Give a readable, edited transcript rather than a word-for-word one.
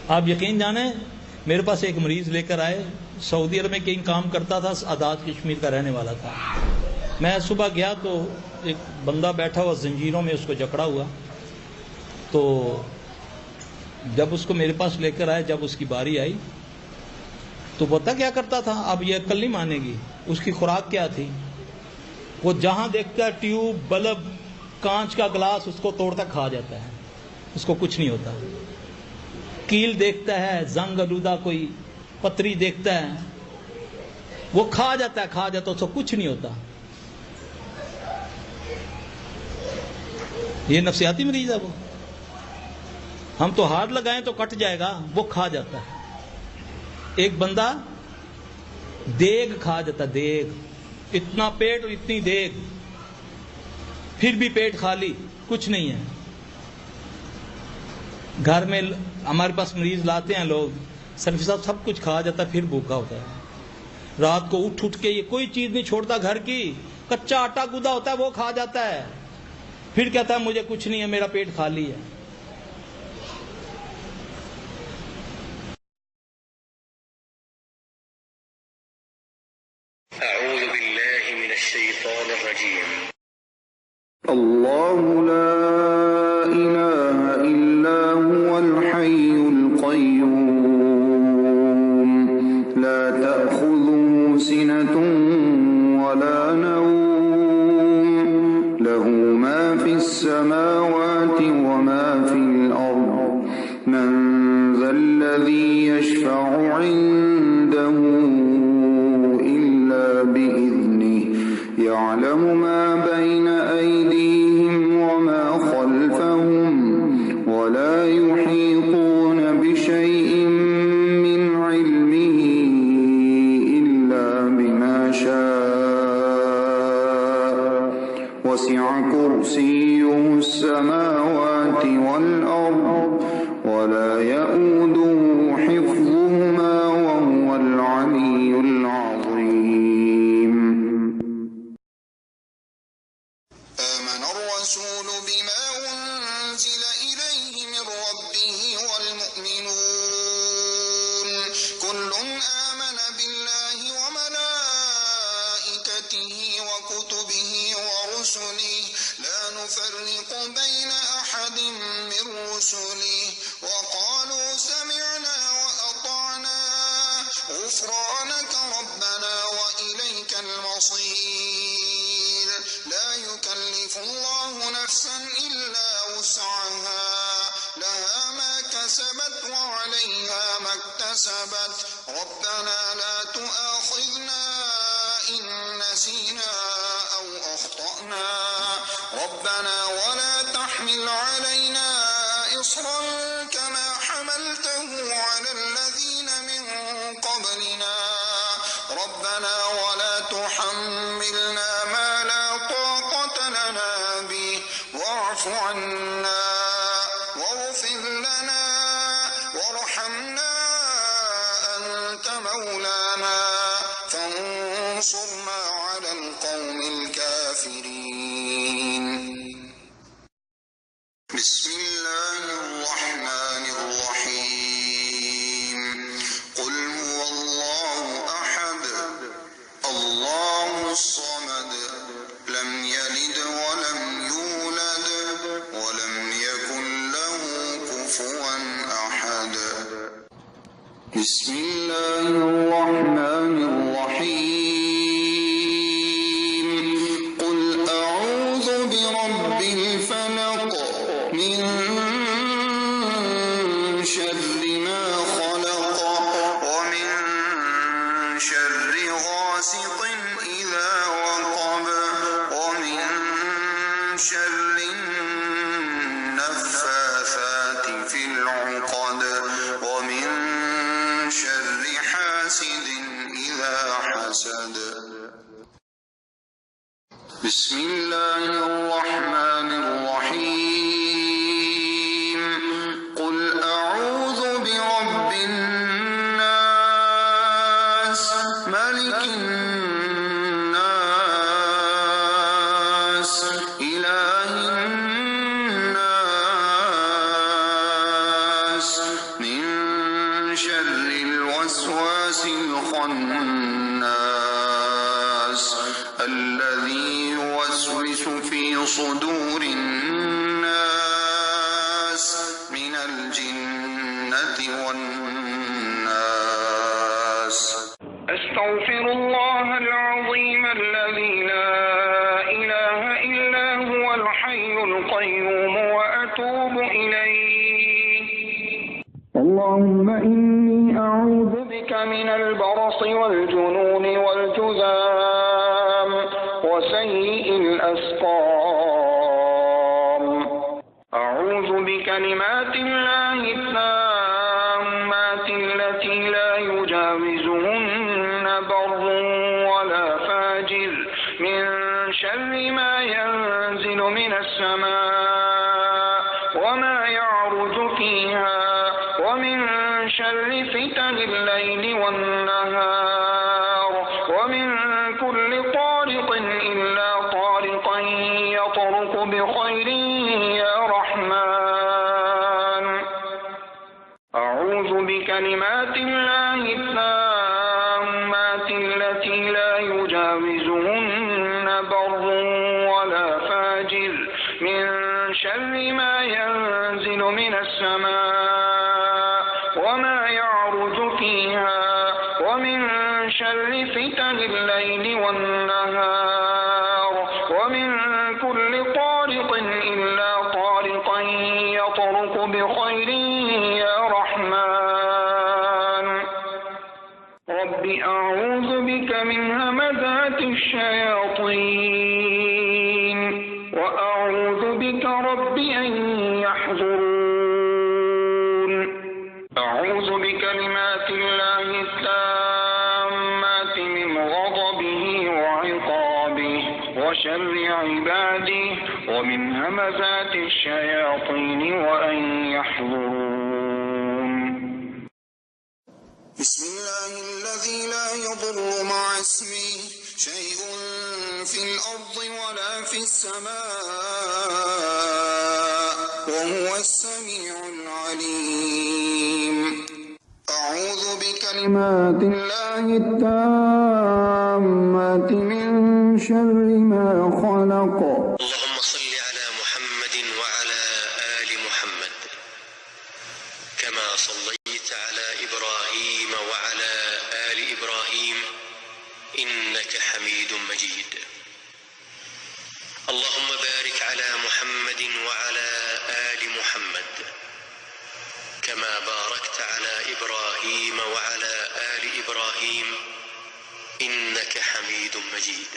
आप यकीन जाने, मेरे पास एक मरीज लेकर आए, सऊदी अरब में कहीं काम करता था, आज़ाद कश्मीर का रहने वाला था। मैं सुबह गया तो एक बंदा बैठा हुआ जंजीरों में, उसको जकड़ा हुआ। तो जब उसको मेरे पास लेकर आए, जब उसकी बारी आई तो पता क्या करता था, अब ये अक्ल नहीं मानेगी, उसकी खुराक क्या थी, वो जहां देखता ट्यूब, बल्ब, कांच का गिलास उसको तोड़ता खा जाता है, उसको कुछ नहीं होता। कील देखता है, जंग आलूदा कोई पतरी देखता है, वो खा जाता है, उसको कुछ नहीं होता। ये नफसियाती मरीज है वो। हम तो हाथ लगाएं तो कट जाएगा, वो खा जाता है। एक बंदा देग खा जाता, देग, इतना पेट और इतनी देग, फिर भी पेट खाली, कुछ नहीं है। घर में हमारे पास मरीज लाते हैं लोग, सरफी साहब सब कुछ खा जाता है, फिर भूखा होता है। रात को उठ के ये कोई चीज नहीं छोड़ता घर की, कच्चा आटा गुदा होता है वो खा जाता है, फिर कहता है मुझे कुछ नहीं है, मेरा पेट खाली है। अल्लाहु ला इलाहा इल्ला हुवल हय्युल क़य्यूम ला तअख़ुज़ुहु सिनतुन वला नौम लहू मा फ़िस समावाति व मा फ़िल अर्ज़ मन ज़ल्लज़ी यशफ़अु इन्दहु इल्ला बिइज़्निहि यअलमु मा बैन अयदीहिम व मा खल्फ़हुम वला युहीतून बिशैइन मिन इल्मिही इल्ला बिमा शाअ वसिअ कुर्सियुहु अस्समावाति वल अर्ज़ वला यऊदुहु हिफ्ज़ुहुमा व हुवल अलिय्युल अज़ीम। آمن الرسول بما أنزل إليه من ربه والمؤمنون كل آمن بالله وملائكته وكتبه ورسله لا نفرق بين أحد من رسله وقالوا سمعنا وأطعنا غفرانك ربنا وإليك المصير لا يكلف الله نفسا إلا وسعها لها ما كسبت وعليها ما اكتسبت ربنا لا تؤاخذنا إن نسينا أو أخطأنا ربنا ولا تحمل علينا إصرا كما حملته على الذين من قبلنا ربنا ولا تحملنا ما لا طاقة لنا به واعف عنا واغفر لنا وارحمنا أنت مولانا فانصرنا على القوم الكافرين. بسم الله الرحمن الرحيم قل هو الله أحد الله الصمد لم يلد ولم يولد ولم يكن له كفوا أحد. بسم الله الرحمن الرحيم قل أعوذ برب الفلق من شر ما خلق ومن شر غاسق إذا وقب ومن شر النفاثات في العقد ومن شر حاسد إذا حسد. بسم الله الرحمن الرحيم قل أعوذ برب الناس ملك الناس إله الناس من شر الوسواس الخناس الذي يوسوس في صدور الناس من الجنة والناس. أستغفر الله العظيم الذي لا إله إلا هو الحي القيوم وأتوب إليه. اللهم إني أعوذ بك من البرص والجنون والجذام وسيء الأسقام. أعوذ بكلمات الله التامات التي لا يجاوزهن بر ولا فاجر من شر ما ينزل من السماء وما يعرج فيها ومن شر فتن الليل والنهار ومن كل طارق إلا طارقا يطرق بخير يا رحمن. أعوذ بكلمات الله التامات التي لا يجاوزهن بر ولا فاجر من شر ما ينزل من السماء وما يعرج فيها ومن شر فتن الليل والنهار ومن كل طارق إلا طارقا يطرق بخير يا رحمن. رب أعوذ بك من همزات الشياطين وأعوذ بك رب أن يحضرون. أعوذ بكلمات الله التامات من غضبه وعقابه وشر عباده ومن همزات الشياطين وأن يحضرون. بسم الله الذي لا يضر مع اسمه شيء في الأرض ولا في السماء وهو السميع العليم. أعوذ بكلمات الله التامات من شر ما خلق. اللهم صل على محمد وعلى آل محمد كما صليت على إبراهيم وعلى آل إبراهيم إنك حميد مجيد. اللهم بارك على محمد وعلى آل محمد كما باركت على إبراهيم وعلى آل إبراهيم إنك حميد مجيد.